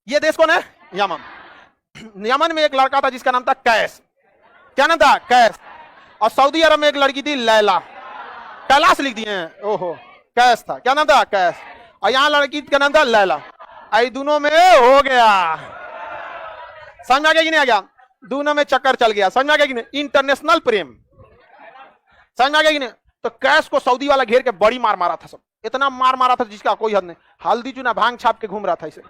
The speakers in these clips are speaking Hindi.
ये देश कौन है? यमन। यमन में एक लड़का था जिसका नाम था कैस। क्या नाम था? कैस। और सऊदी अरब में एक लड़की थी लैला। कैलाश लिख दिए हैं, ओहो, कैस था। क्या नाम था? कैस। और यहाँ लड़की का नाम था लैला। आई दोनों में हो गया, समझ आ गया कि नहीं आ गया? दोनों में चक्कर चल गया, समझ आ गया कि नहीं? इंटरनेशनल प्रेम, समझ आ गया कि नहीं? तो कैस को सऊदी वाला घेर के बड़ी मार मारा था, सब इतना मार मारा था जिसका कोई हद नहीं। हल्दी चूना भांग छाप के घूम रहा था इसे,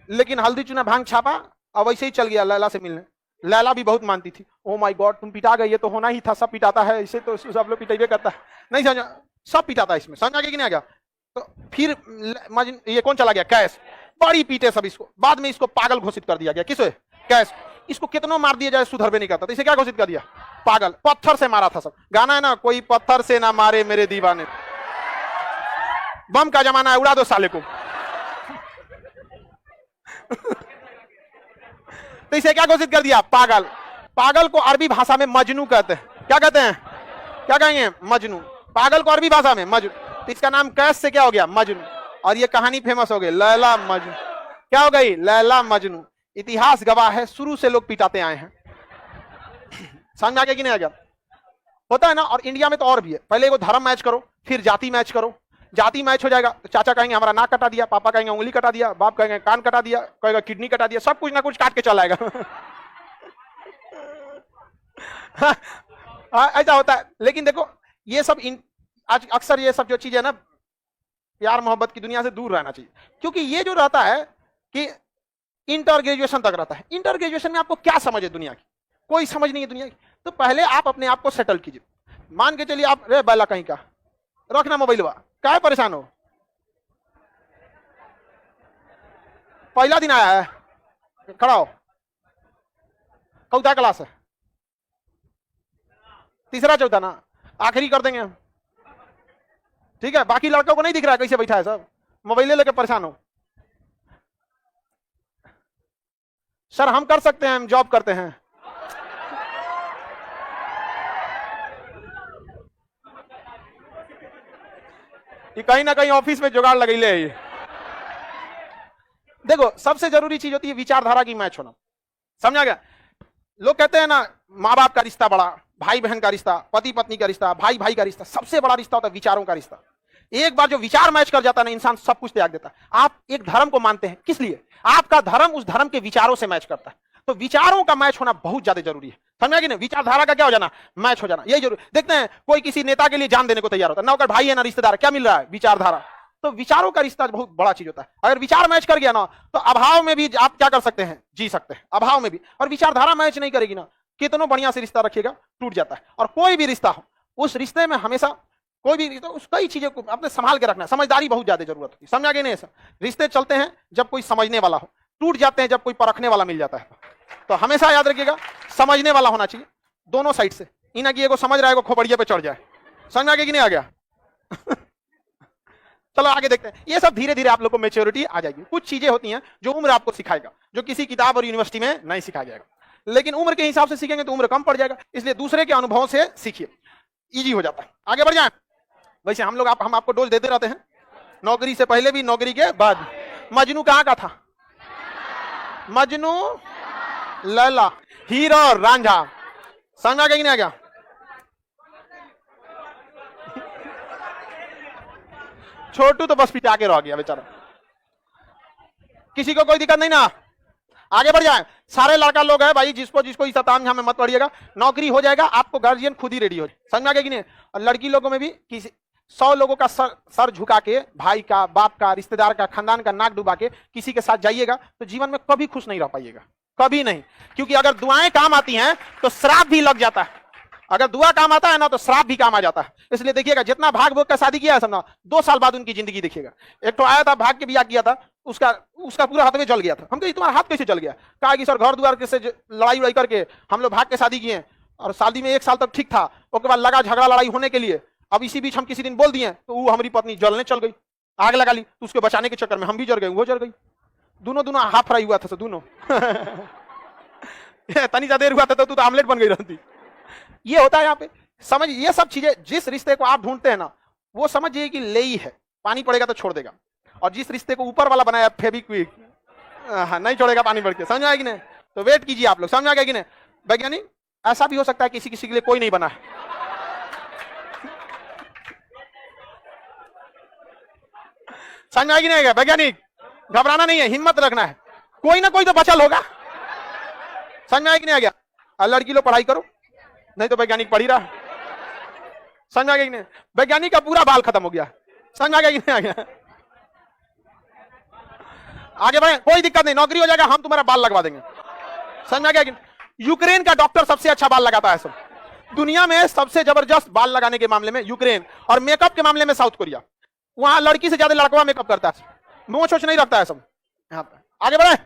लेकिन हल्दी चूना भांग छापा और वैसे ही चल गया लैला से मिलने। लैला भी बहुत मानती थी, ओ माय गॉड तुम पिटा गई, ये तो होना ही था, सब पिटाता है इसे, तो सब लोग पिटेबे करता है, नहीं समझा? सब पिटाता है इसमें, समझ आ गया कि नहीं आ गया? तो फिर ये कौन चला गया? कैस। बड़ी पीटे सब इसको, बाद में इसको पागल घोषित कर दिया गया। किसे? कैस। इसको कितना मार दिया जाए सुधर भी नहीं करता, तो इसे क्या घोषित कर दिया? पागल। पत्थर से मारा था सब। गाना है ना, कोई पत्थर से ना मारे मेरे दीवाने, बम का जमाना है, उड़ा दो साले को। तो इसे क्या घोषित कर दिया? पागल। पागल को अरबी भाषा में मजनू कहते हैं। क्या कहते हैं? क्या कहेंगे? मजनू। पागल को अरबी भाषा में मजनू। तो इसका नाम कैस से क्या हो गया? मजनू। और ये कहानी फेमस हो गई, लैला मजनू। क्या हो गई? लैला मजनू। इतिहास गवाह है, शुरू से लोग पिटाते आए हैं। समझ में आ गया कि नहीं आ गया? होता है ना। और इंडिया में तो और भी है, पहले वो धर्म मैच करो, फिर जाति मैच करो। जाति मैच हो जाएगा तो चाचा कहेंगे हमारा नाक कटा दिया, पापा कहेंगे उंगली कटा दिया, बाप कहेंगे कान कटा दिया, कहेगा किडनी कटा दिया, सब कुछ ना कुछ काट के चला आएगा। ऐसा होता है। लेकिन देखो ये सब आज अक्सर ये सब जो चीजें ना, प्यार मोहब्बत की दुनिया से दूर रहना चाहिए, क्योंकि ये जो रहता है कि इंटर ग्रेजुएशन तक रहता है। इंटर ग्रेजुएशन में आपको क्या समझ है दुनिया की? कोई समझ नहीं है दुनिया की। तो पहले आप अपने आप को सेटल कीजिए। मान के चलिए आप, रे बैला कहीं का, रखना मोबाइल, क्या परेशान हो? पहला दिन आया है, खड़ा हो। कौता क्लास है? तीसरा चौथा ना, आखिरी कर देंगे हम, ठीक है? बाकी लड़कों को नहीं दिख रहा है कैसे बैठा है, सब मोबाइल लेके परेशान हो। सर हम कर सकते हैं, हम जॉब करते हैं। ये कहीं ना कहीं ऑफिस में जुगाड़ लगैले है ये। देखो सबसे जरूरी चीज होती है विचारधारा की मैच होना, समझा गया? लोग कहते हैं ना, माँ बाप का रिश्ता बड़ा, भाई बहन का रिश्ता, पति पत्नी का रिश्ता, भाई भाई का रिश्ता, सबसे बड़ा रिश्ता होता है विचारों का रिश्ता। एक बार जो विचार मैच कर जाता है ना, इंसान सब कुछ त्याग देता है। आप एक धर्म को मानते हैं, किस लिए? आपका धर्म उस धर्म के विचारों से मैच करता है। तो विचारों का मैच होना बहुत ज्यादा जरूरी है, समझा कि नहीं? विचारधारा का क्या हो जाना? मैच हो जाना, यही जरूरी। देखते हैं कोई किसी नेता के लिए जान देने को तैयार होता है, नौकर भाई है ना रिश्तेदार, क्या मिल रहा है? विचारधारा। तो विचारों का रिश्ता बहुत बड़ा चीज होता है। अगर विचार मैच कर गया ना, तो अभाव में भी आप क्या कर सकते हैं? जी सकते हैं, अभाव में भी। और विचारधारा मैच नहीं करेगी ना, कितना बढ़िया से रिश्ता रखिएगा, टूट जाता है। और कोई भी रिश्ता हो, उस रिश्ते में हमेशा कोई भी रिश्ता, उस कई चीजों को अपने संभाल के रखना, समझदारी बहुत ज्यादा जरूरत होती है, समझा गया नहीं? रिश्ते चलते हैं जब कोई समझने वाला हो, टूट जाते हैं जब कोई परखने वाला मिल जाता है। तो हमेशा याद रखिएगा, समझने वाला होना चाहिए दोनों साइड से, इना की एगो समझ रहा है, एगो खोपड़िए पे चढ़ जाए। समझ आ गया कि नहीं आ गया? चलो आगे देखते हैं। ये सब धीरे धीरे आप लोग को मैच्योरिटी आ जाएगी। कुछ चीजें होती हैं जो उम्र आपको सिखाएगा, जो किसी किताब और यूनिवर्सिटी में नहीं सिखाया जाएगा। लेकिन उम्र के हिसाब से सीखेंगे तो उम्र कम पड़ जाएगा, इसलिए दूसरे के अनुभवों से सीखिए, इजी हो जाता है। आगे बढ़ जाए। वैसे हम लोग हम आपको डोज देते रहते हैं, नौकरी से पहले भी, नौकरी के बाद। मजनू कहाँ का था? मजनू लैला, हीरा और रांझा। समझ आ गया कि नहीं आ गया? छोटू तो बस पिटा के रह गया बेचारा, किसी को कोई दिक्कत नहीं ना। आगे बढ़ जाए। सारे लड़का लोग है भाई, जिसको जिसको इस ताम में मत पड़िएगा, नौकरी हो जाएगा, आपको गार्जियन खुद ही रेडी हो जाए। समझ में आ गया कि नहीं? और लड़की लोगों में भी किसी 100 लोगों का सर झुका के, भाई का, बाप का, रिश्तेदार का, खानदान का नाक डुबा के किसी के साथ जाइएगा तो जीवन में कभी खुश नहीं रह पाइएगा, कभी नहीं। क्योंकि अगर दुआएं काम आती हैं तो श्राप भी लग जाता है, अगर दुआ काम आता है ना तो श्राप भी काम आ जाता है। इसलिए देखिएगा, जितना भाग भोग का शादी किया है समझना, 2 साल बाद उनकी जिंदगी देखिएगा। एक तो आया था, भाग के ब्याह किया था, उसका पूरा हाथ में जल गया था। हम कहे तुम्हारा हाथ कैसे जल गया? कहा कि सर घर द्वार से लड़ाई उड़ाई करके हम लोग भाग के शादी किए, और शादी में 1 साल तक ठीक था, उसके बाद लगा झगड़ा लड़ाई होने के लिए। अब इसी बीच हम किसी दिन बोल दिए तो वो हमारी पत्नी जलने चल गई, आग लगा ली, तो उसको बचाने के चक्कर में हम भी जल गए, वो जल गई। दोनों हाथ फ्राई हुआ था दोनों। तनी सा देर हुआ था तो तू तो आमलेट बन गई रहती। ये होता है यहाँ पे। समझ, ये सब चीजें, जिस रिश्ते को आप ढूंढते हैं ना, वो समझिए कि ले ही है, पानी पड़ेगा तो छोड़ देगा। और जिस रिश्ते को ऊपर वाला बनाया फेविक्विक, हाँ, नहीं छोड़ेगा पानी भर के, समझ में आएगी नहीं? तो वेट कीजिए आप लोग, समझ में आ गया कि नहीं? वैज्ञानिक ऐसा भी हो सकता है किसी किसी के लिए कोई नहीं बना है। समझ में आएगी नहीं? वैज्ञानिक घबराना नहीं है, हिम्मत रखना है, कोई ना कोई तो बचल होगा। समझ में आएगी नहीं? आ गया? लड़की लोग पढ़ाई करो, नहीं तो वैज्ञानिक पढ़ ही रहा। समझ में आ गया कि नहीं? वैज्ञानिक का पूरा बाल खत्म हो गया। समझ में आ गया कि नहीं? आ गया? आगे बढ़े, कोई दिक्कत नहीं, नौकरी हो जाएगा, हम तुम्हारा बाल लगवा देंगे। समझ में आ गया कि यूक्रेन का डॉक्टर सबसे अच्छा बाल लगाता है। सब दुनिया में सबसे जबरदस्त बाल लगाने के मामले में यूक्रेन, और मेकअप के मामले में साउथ कोरिया। वहां लड़की से ज्यादा लड़का मेकअप करता है, मोछ वोछ नहीं रखता है सब। यहाँ पर आगे बढ़े।